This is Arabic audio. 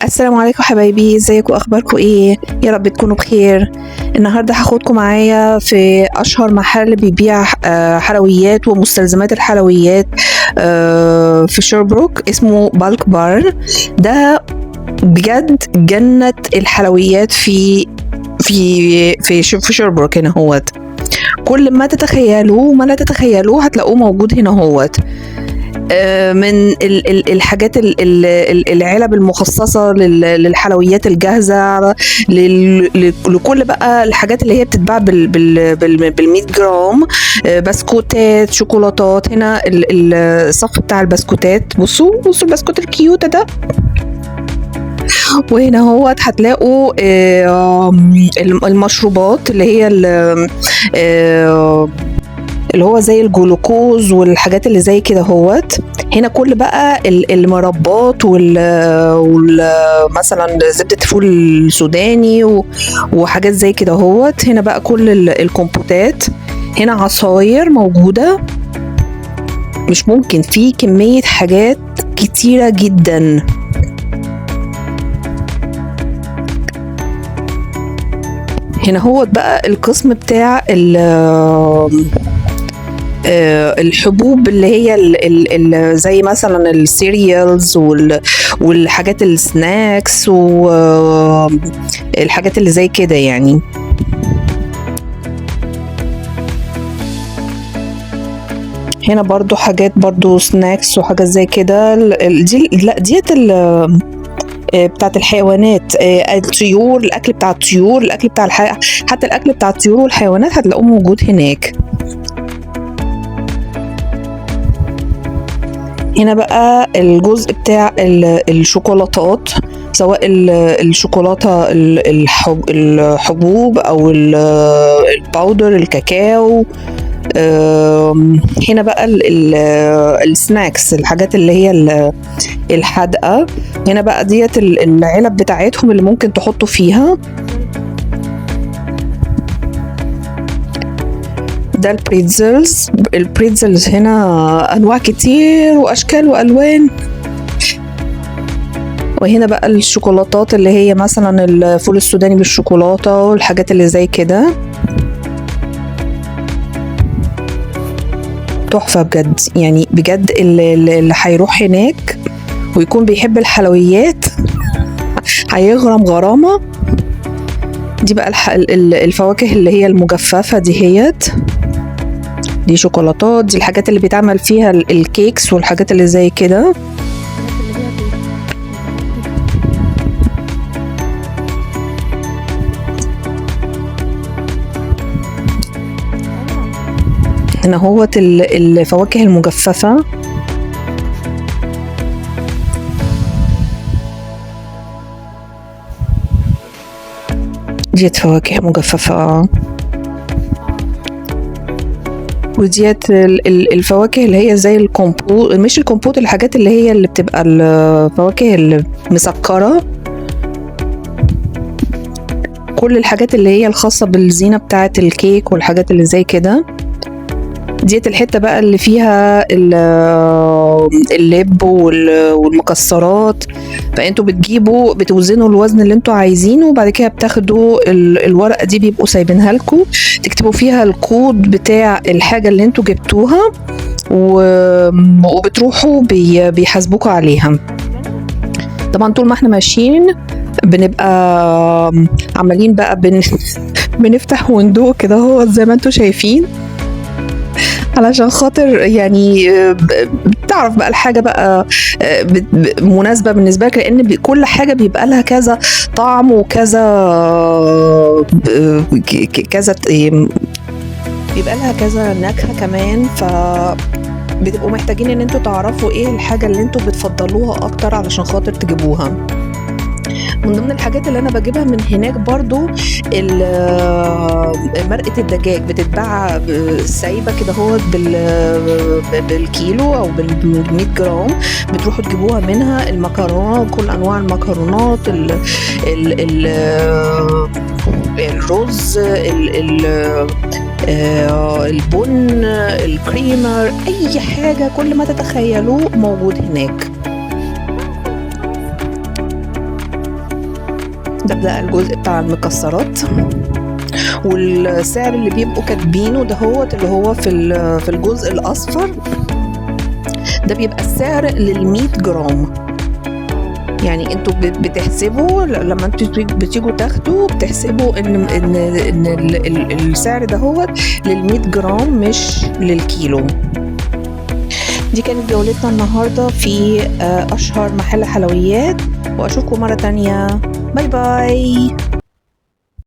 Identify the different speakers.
Speaker 1: السلام عليكم حبايبي، ازيكم؟ اخباركم ايه؟ يا رب تكونوا بخير. النهارده هاخدكم معايا في اشهر محل بيبيع حلويات ومستلزمات الحلويات في شيربروك، اسمه بالك بار. ده بجد جنة الحلويات في شيربروك هنا هوت. كل ما تتخيلوه وما لا تتخيلوه هتلاقوه موجود هنا هوت. من الحاجات العلب المخصصة للحلويات الجاهزة، لكل بقى الحاجات اللي هي بتتباع بال100 جرام، بسكوتات، شوكولاتات. هنا الصف بتاع البسكوتات، بصوا البسكوت الكيوت ده. وهنا هو هتلاقوا المشروبات اللي هي اللي هو زي الجلوكوز والحاجات اللي زي كده هوت. هنا كل بقى المربات مثلا زبدة الفول السوداني وحاجات زي كده هوت. هنا بقى كل الكمبوتات. هنا عصاير موجودة، مش ممكن، في كمية حاجات كتيرة جدا. هنا هو بقى القسم بتاع الحبوب اللي هي زي مثلا السيريالز والحاجات السناكس والحاجات اللي زي كده يعني. هنا برضو حاجات برضو سناكس وحاجات زي كده. ديت بتاعت الحيوانات، الطيور، الاكل بتاع الطيور، الاكل بتاع حتى الاكل بتاع الطيور والحيوانات هتلاقوه موجود هناك. هنا بقى الجزء بتاع الشوكولاتات، سواء الشوكولاتة الحبوب او الباودر، الكاكاو. هنا بقى السناكس، الحاجات اللي هي الحادقة. هنا بقى ديت العلب بتاعتهم اللي ممكن تحطوا فيها. ده البريتزلز هنا انواع كتير واشكال والوان. وهنا بقى الشوكولاتات اللي هي مثلا الفول السوداني بالشوكولاتة والحاجات اللي زي كده. تحفة بجد، يعني بجد اللي هيروح هناك ويكون بيحب الحلويات هيغرم غرامة. دي بقى الفواكه اللي هي المجففة دي شوكولاتات. دي الحاجات اللي بيتعمل فيها الكيكس والحاجات اللي زي كده. هنا هو الفواكه المجففة. ديت فواكه مجففة. وديت الفواكه اللي هي زي الكمبوت، مش الكمبوت، الحاجات اللي هي اللي بتبقى الفواكه المسكرة. كل الحاجات اللي هي الخاصة بالزينة بتاعة الكيك والحاجات اللي زي كده. ديت الحتة بقى اللي فيها اللب والمكسرات. فانتوا بتوزنوا الوزن اللي انتوا عايزينه، وبعد كده بتاخدوا الورقة دي، بيبقوا سايبينها لكم، تكتبوا فيها الكود بتاع الحاجة اللي انتوا جبتوها وبتروحوا بيحاسبوكوا عليها. طبعا طول ما احنا ماشيين بنبقى عمالين بقى بنفتح وندوق كده هو زي ما انتوا شايفين، علشان خاطر يعني بتعرف بقى الحاجة بقى مناسبة بالنسبة لك، لأن كل حاجة بيبقى لها كذا طعم وكذا بيبقى لها كذا نكهة كمان. بتبقوا محتاجين ان انتوا تعرفوا ايه الحاجة اللي انتوا بتفضلوها اكتر علشان خاطر تجيبوها. من ضمن الحاجات اللي انا بجيبها من هناك برضو مرقة الدجاج، بتتباع سايبة كده هو بالكيلو او بال100 جرام. بتروحوا تجيبوها منها. المكرونة، كل انواع المكرونات، الرز، البن، الكريمر، اي حاجة كل ما تتخيلوه موجود هناك. ده بقى الجزء بتاع المكسرات. والسعر اللي بيبقوا كاتبينه دهوت اللي هو في الجزء الأصفر ده بيبقى السعر لل100 جرام. يعني انتوا بتحسبوا لما انتوا بتيجوا تاخدوا بتحسبوا ان السعر دهوت لل100 جرام مش للكيلو. دي كانت جولتنا النهاردة في أشهر محل حلويات، وأشوفكم مرة تانية. باي باي.